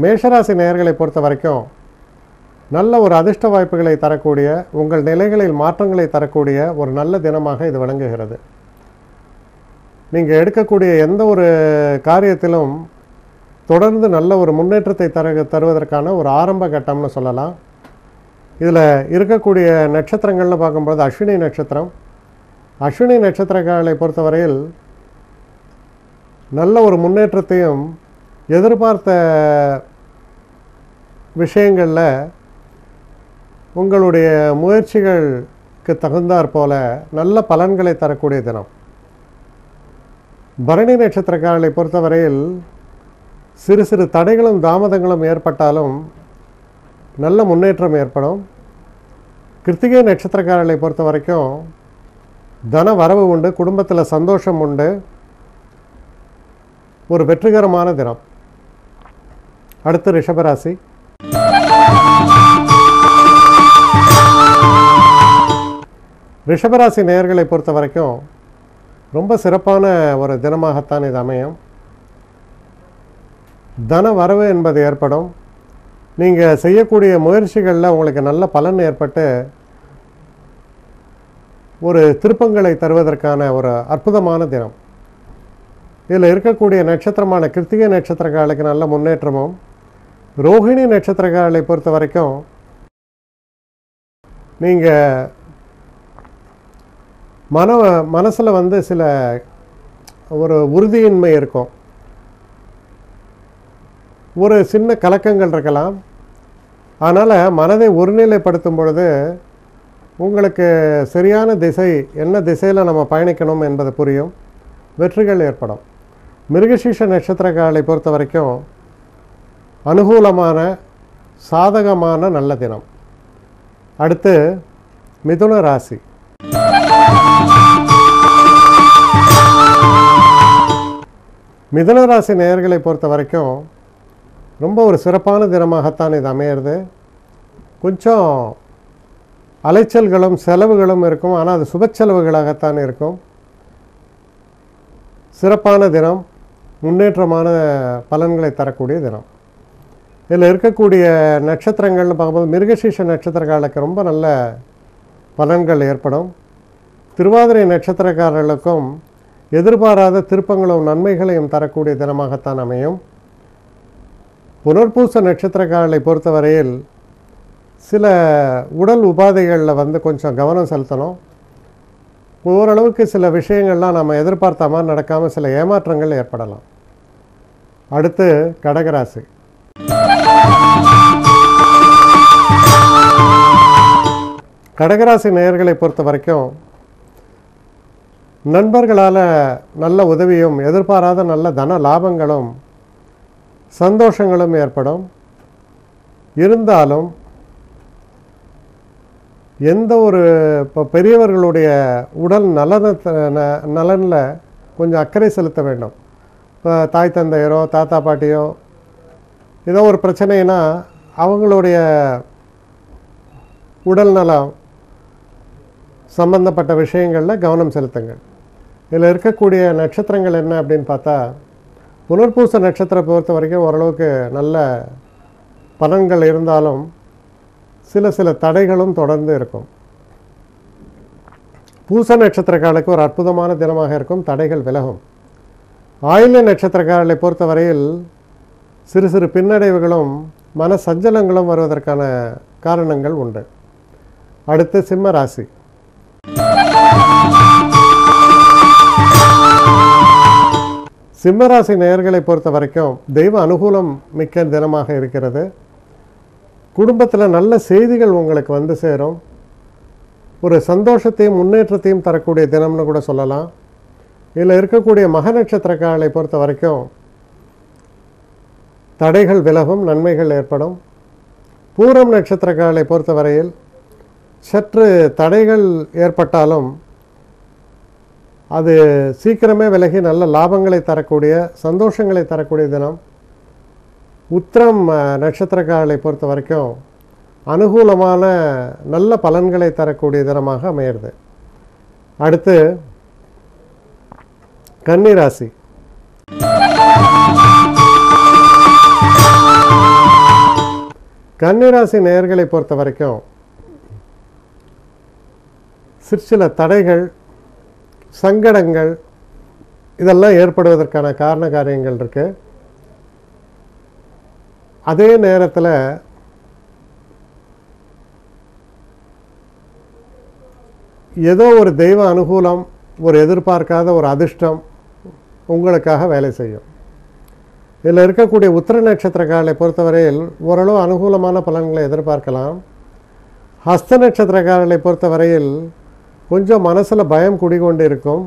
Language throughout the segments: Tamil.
மேஷராசி நேயர்களை பொறுத்த வரைக்கும் நல்ல ஒரு அதிர்ஷ்ட வாய்ப்புகளை தரக்கூடிய, உங்கள் நிலைகளில் மாற்றங்களை தரக்கூடிய ஒரு நல்ல தினமாக இது விளங்குகிறது. நீங்கள் எடுக்கக்கூடிய எந்த ஒரு காரியத்திலும் தொடர்ந்து நல்ல ஒரு முன்னேற்றத்தை தருவதற்கான ஒரு ஆரம்ப கட்டம்னு சொல்லலாம். இதில் இருக்கக்கூடிய நட்சத்திரங்கள்னு பார்க்கும்போது அஸ்வினி நட்சத்திரம். அஸ்வினி நட்சத்திரங்களை பொறுத்தவரையில் நல்ல ஒரு முன்னேற்றத்தையும் எதிர்பார்த்த விஷயங்களில் உங்களுடைய முயற்சிகளுக்கு தகுந்தாற் போல நல்ல பலன்களை தரக்கூடிய தினம். பரணி நட்சத்திரக்காரர்களை பொறுத்தவரையில் சிறு சிறு தடைகளும் தாமதங்களும் ஏற்பட்டாலும் நல்ல முன்னேற்றம் ஏற்படும். கிருத்திகை நட்சத்திரக்காரர்களை பொறுத்த வரைக்கும் தன வரவு உண்டு, குடும்பத்தில் சந்தோஷம் உண்டு, ஒரு வெற்றிகரமான தினம். அடுத்து ரிஷபராசி. ரிஷபராசி நேயர்களை பொறுத்த வரைக்கும் ரொம்ப சிறப்பான ஒரு தினமாகத்தான் இது அமையும். தன வரவு என்பது ஏற்படும். நீங்கள் செய்யக்கூடிய முயற்சிகளில் உங்களுக்கு நல்ல பலன் ஏற்பட்டு ஒரு திருப்பங்களை தருவதற்கான ஒரு அற்புதமான தினம். இதில் இருக்கக்கூடிய நட்சத்திரமான கிருத்திகை நட்சத்திரக்காரர்களுக்கு நல்ல முன்னேற்றமும், ரோஹிணி நட்சத்திரக்காரர்களை பொறுத்த வரைக்கும் நீங்கள் மனசில் வந்து சில ஒரு உறுதியின்மை இருக்கும், ஒரு சின்ன கலக்கங்கள் இருக்கலாம். அதனால் மனதை ஒருநிலைப்படுத்தும் பொழுது உங்களுக்கு சரியான திசை, என்ன திசையில் நம்ம பயணிக்கணும் என்பது புரியும், வெற்றிகள் ஏற்படும். மிருகசீஷ நட்சத்திரக்காரர்களை பொறுத்த வரைக்கும் அனுகூலமான சாதகமான நல்ல தினம். அடுத்து மிதுன ராசி. மிதுன ராசி நேயர்களை பொறுத்த வரைக்கும் ரொம்ப ஒரு சிறப்பான தினமாகத்தான் இது அமையிறது. கொஞ்சம் அலைச்சல்களும் செலவுகளும் இருக்கும், ஆனால் அது சுப செலவுகளாகத்தான் இருக்கும். சிறப்பான தினம், முன்னேற்றமான பலன்களை தரக்கூடிய தினம். இதில் இருக்கக்கூடிய நட்சத்திரங்கள்னு பார்க்கும்போது மிருகசீஷ நட்சத்திரக்காரர்களுக்கு ரொம்ப நல்ல பலன்கள் ஏற்படும். திருவாதிரை நட்சத்திரக்காரர்களுக்கும் எதிர்பாராத திருப்பங்களும் நன்மைகளையும் தரக்கூடிய தினமாகத்தான் அமையும். புனர்பூச நட்சத்திரக்காரர்களை பொறுத்தவரையில் சில உடல் உபாதைகளில் வந்து கொஞ்சம் கவனம் செலுத்தணும். ஓரளவுக்கு சில விஷயங்கள்லாம் நம்ம எதிர்பார்த்த மாதிரி நடக்காமல் சில ஏமாற்றங்கள் ஏற்படலாம். அடுத்து கடகராசி. கடகராசி நேயர்களை பொறுத்த வரைக்கும் நண்பர்களால் நல்ல உதவியும், எதிர்பாராத நல்ல தன லாபங்களும் சந்தோஷங்களும் ஏற்படும். இருந்தாலும் எந்த ஒரு இப்போ பெரியவர்களுடைய உடல் நலனில் கொஞ்சம் அக்கறை செலுத்த வேண்டும். இப்போ தாய் தந்தையரோ தாத்தா பாட்டியோ ஏதோ ஒரு பிரச்சனைனா அவங்களுடைய உடல் நலம் சம்பந்தப்பட்ட விஷயங்களில் கவனம் செலுத்துங்கள். இதில் இருக்கக்கூடிய நட்சத்திரங்கள் என்ன அப்படின்னு பார்த்தா, புனர்பூச நட்சத்திரம் பொறுத்த வரைக்கும் ஓரளவுக்கு நல்ல பலன்கள் இருந்தாலும் சில தடைகளும் தொடர்ந்து இருக்கும். பூச நட்சத்திரக்காரர்களுக்கு ஒரு அற்புதமான தினமாக இருக்கும், தடைகள் விலகும். ஆயில்ய நட்சத்திரக்காரர்களை பொறுத்தவரையில் சிறு சிறு பின்னடைவுகளும் மன சஞ்சலங்களும் வருவதற்கான காரணங்கள் உண்டு. அடுத்து சிம்ம ராசி. சிம்மராசி நேயர்களை பொறுத்த வரைக்கும் தெய்வ அனுகூலம் மிக்க தினமாக இருக்கிறது. குடும்பத்தில் நல்ல செய்திகள் உங்களுக்கு வந்து சேரும். ஒரு சந்தோஷத்தையும் முன்னேற்றத்தையும் தரக்கூடிய தினம்னு கூட சொல்லலாம். இதில் இருக்கக்கூடிய மக நட்சத்திரக்காரர்களை பொறுத்த வரைக்கும் தடைகள் விலகும், நன்மைகள் ஏற்படும். பூரம் நட்சத்திரக்காரர்களை பொறுத்தவரையில் சற்று தடைகள் ஏற்பட்டாலும் அது சீக்கிரமே விலகி நல்ல லாபங்களை தரக்கூடிய, சந்தோஷங்களை தரக்கூடிய தினம். உத்திரம் நட்சத்திரக்காரர்களை பொறுத்த வரைக்கும் அனுகூலமான நல்ல பலன்களை தரக்கூடிய தினமாக அமையிறது. அடுத்து கன்னி ராசி. கன்னிராசி நேயர்களை பொறுத்த வரைக்கும் சிற்சில தடைகள், சங்கடங்கள் இதெல்லாம் ஏற்படுவதற்கான காரண காரியங்கள் இருக்குது. அதே நேரத்தில் ஏதோ ஒரு தெய்வ அனுகூலம், ஒரு எதிர்பார்க்காத ஒரு அதிர்ஷ்டம் உங்களுக்காக வேலை செய்யும். இதில் இருக்கக்கூடிய உத்திர நட்சத்திரக்காரர்களை பொறுத்தவரையில் ஓரளவு அனுகூலமான பலன்களை எதிர்பார்க்கலாம். ஹஸ்த நட்சத்திரக்காரர்களை பொறுத்தவரையில் கொஞ்சம் மனசில் பயம் குடிகொண்டு இருக்கும்.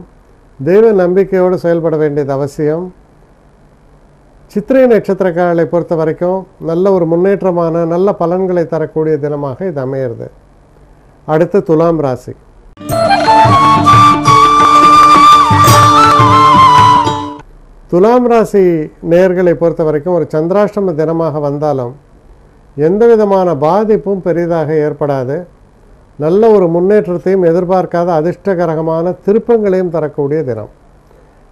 தெய்வ நம்பிக்கையோடு செயல்பட வேண்டியது அவசியம். சித்திரை நட்சத்திரக்காரர்களை பொறுத்த வரைக்கும் நல்ல ஒரு முன்னேற்றமான நல்ல பலன்களை தரக்கூடிய தினமாக இது அமையிறது. அடுத்து துலாம் ராசி. துலாம் ராசி நேயர்களை பொறுத்த வரைக்கும் ஒரு சந்திராஷ்டம தினமாக வந்தாலும் எந்த விதமான பாதிப்பும் பெரிதாக ஏற்படாது. நல்ல ஒரு முன்னேற்றத்தையும் எதிர்பார்க்காத அதிர்ஷ்டகரமான திருப்பங்களையும் தரக்கூடிய தினம்.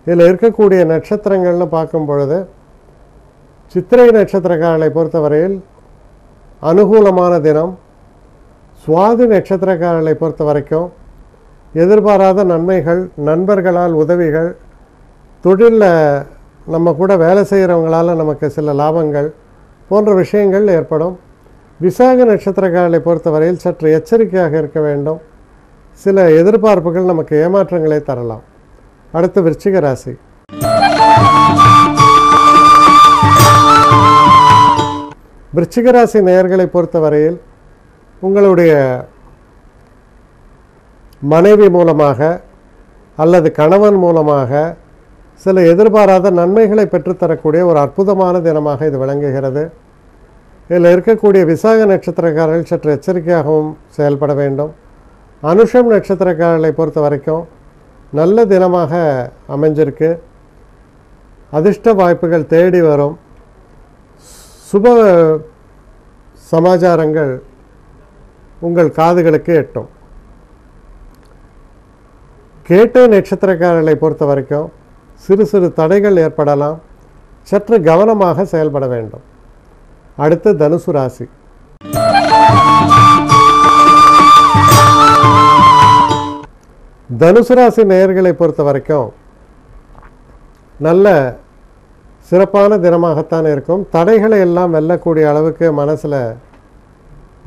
இதில் இருக்கக்கூடிய நட்சத்திரங்கள்னு பார்க்கும் பொழுது சித்திரை நட்சத்திரக்காரர்களை பொறுத்தவரையில் அனுகூலமான தினம். சுவாதி நட்சத்திரக்காரர்களை பொறுத்த வரைக்கும் எதிர்பாராத நன்மைகள், நண்பர்களால் உதவிகள், தொழிலில் நம்ம கூட வேலை செய்கிறவங்களால் நமக்கு சில லாபங்கள் போன்ற விஷயங்கள் ஏற்படும். விசாக நட்சத்திரக்காரர்களை பொறுத்தவரையில் சற்று எச்சரிக்கையாக இருக்க வேண்டும். சில எதிர்பார்ப்புகள் நமக்கு ஏமாற்றங்களை தரலாம். அடுத்து விருச்சிக ராசி. விருச்சிக ராசி நேயர்களை பொறுத்தவரையில் உங்களுடைய மனைவி மூலமாக அல்லது கணவன் மூலமாக சில எதிர்பாராத நன்மைகளை பெற்றுத்தரக்கூடிய ஒரு அற்புதமான தினமாக இது விளங்குகிறது. இதில் இருக்கக்கூடிய விசாக நட்சத்திரக்காரர்கள் சற்று எச்சரிக்கையாகவும் செயல்பட வேண்டும். அனுஷம் நட்சத்திரக்காரர்களை பொறுத்த வரைக்கும் நல்ல தினமாக அமைஞ்சிருக்கு. அதிர்ஷ்ட வாய்ப்புகள் தேடி வரும். சுப சமாச்சாரங்கள் உங்கள் காதுகளுக்கு எட்டும். கேட்டை நட்சத்திரக்காரர்களை பொறுத்த வரைக்கும் சிறு சிறு தடைகள் ஏற்படலாம். சற்று கவனமாக செயல்பட வேண்டும். அடுத்து தனுசு ராசி. தனுசு ராசி நேயர்களை பொறுத்த வரைக்கும் நல்ல சிறப்பான தினமாகத்தான் இருக்கும். தடைகளை எல்லாம் வெல்லக்கூடிய அளவுக்கு மனசில்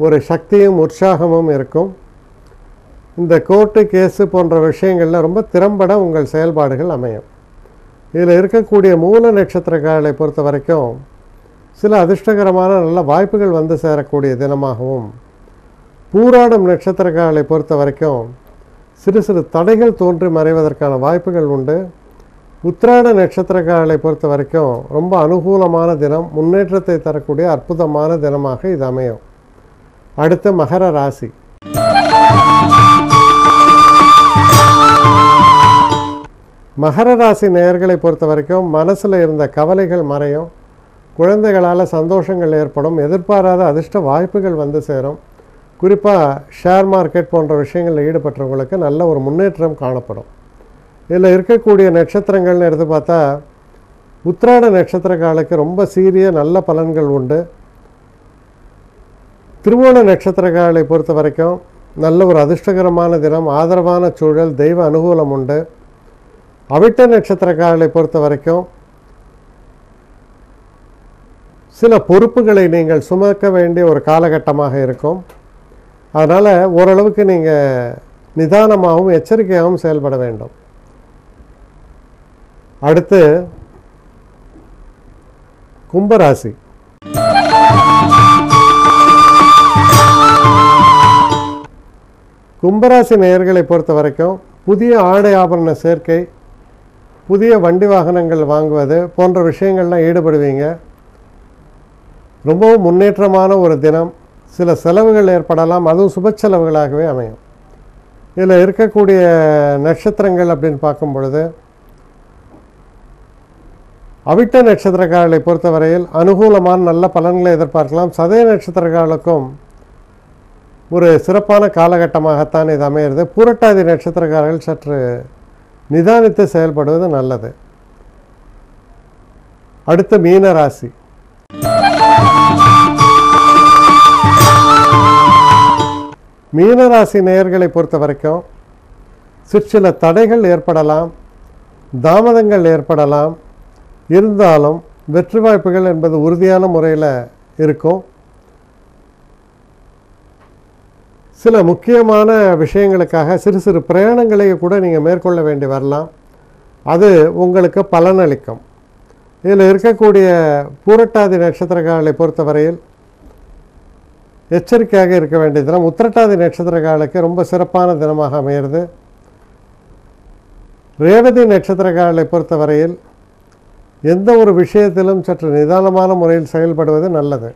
ஒரு சக்தியும் உற்சாகமும் இருக்கும். இந்த கோர்ட்டு கேஸு போன்ற விஷயங்களில் ரொம்ப திறம்பட உங்கள் செயல்பாடுகள் அமையும். இதில் இருக்கக்கூடிய மூல நட்சத்திரக்காரர்களை பொறுத்த வரைக்கும் சில அதிர்ஷ்டகரமான நல்ல வாய்ப்புகள் வந்து சேரக்கூடிய தினமாகவும், பூராடம் நட்சத்திரக்காரர்களை பொறுத்த வரைக்கும் சிறு சிறு தடைகள் தோன்றி மறைவதற்கான வாய்ப்புகள் உண்டு. உத்திராட நட்சத்திரக்காரர்களை பொறுத்த வரைக்கும் ரொம்ப அனுகூலமான தினம், முன்னேற்றத்தை தரக்கூடிய அற்புதமான தினமாக இது அமையும். அடுத்து மகர ராசி. மகர ராசி நேயர்களை பொறுத்த வரைக்கும் மனசில் இருந்த கவலைகள் மறையும். குழந்தைகளால் சந்தோஷங்கள் ஏற்படும். எதிர்பாராத அதிர்ஷ்ட வாய்ப்புகள் வந்து சேரும். குறிப்பாக ஷேர் மார்க்கெட் போன்ற விஷயங்களில் ஈடுபட்டவங்களுக்கு நல்ல ஒரு முன்னேற்றம் காணப்படும். இதில் இருக்கக்கூடிய நட்சத்திரங்கள்னு எடுத்து பார்த்தா உத்திராட நட்சத்திரக்காலுக்கு ரொம்ப சீரிய நல்ல பலன்கள் உண்டு. திருவோண நட்சத்திரக்காலை பொறுத்த வரைக்கும் நல்ல ஒரு அதிர்ஷ்டகரமான தினம், ஆதரவான சூழல், தெய்வ அனுகூலம் உண்டு. அவிட்ட நட்சத்திரக்காரர்களை பொறுத்த வரைக்கும் சில பொறுப்புகளை நீங்கள் சுமக்க வேண்டிய ஒரு காலகட்டமாக இருக்கும். அதனால் ஓரளவுக்கு நீங்கள் நிதானமாகவும் எச்சரிக்கையாகவும் செயல்பட வேண்டும். அடுத்து கும்பராசி. கும்பராசி நேயர்களை பொறுத்த வரைக்கும் புதிய ஆடை ஆபரண சேர்க்கை, புதிய வண்டி வாகனங்கள் வாங்குவது போன்ற விஷயங்கள்லாம் ஈடுபடுவீங்க. ரொம்பவும் முன்னேற்றமான ஒரு தினம். சில செலவுகள் ஏற்படலாம், அதுவும் சுப செலவுகளாகவே அமையும். இதில் இருக்கக்கூடிய நட்சத்திரங்கள் அப்படின்னு பார்க்கும் பொழுது அவிட்ட நட்சத்திரக்காரர்களை பொறுத்தவரையில் அனுகூலமான நல்ல பலன்களை எதிர்பார்க்கலாம். சதய நட்சத்திரக்காரர்களுக்கும் ஒரு சிறப்பான காலகட்டமாகத்தான் இது அமையிறது. பூரட்டாதி நட்சத்திரக்காரர்கள் சற்று நிதானித்து செயல்படுவது நல்லது. அடுத்து மீன ராசி. மீனராசி நேயர்களை பொறுத்த வரைக்கும் சிற்சில தடைகள் ஏற்படலாம், தாமதங்கள் ஏற்படலாம். இருந்தாலும் வெற்றி வாய்ப்புகள் என்பது உறுதியான முறையில் இருக்கும். சில முக்கியமான விஷயங்களுக்காக சிறு சிறு பிரயாணங்களை கூட நீங்கள் மேற்கொள்ள வேண்டி வரலாம். அது உங்களுக்கு பலனளிக்கும். இதில் இருக்கக்கூடிய பூரட்டாதி நட்சத்திரக்காரர்களை பொறுத்தவரையில் எச்சரிக்கையாக இருக்க வேண்டிய தினம். உத்திரட்டாதி நட்சத்திரக்காரர்களுக்கு ரொம்ப சிறப்பான தினமாக அமைகிறது. ரேவதி நட்சத்திரக்காரர்களை பொறுத்தவரையில் எந்த ஒரு விஷயத்திலும் சற்று நிதானமான முறையில் செயல்படுவது நல்லது.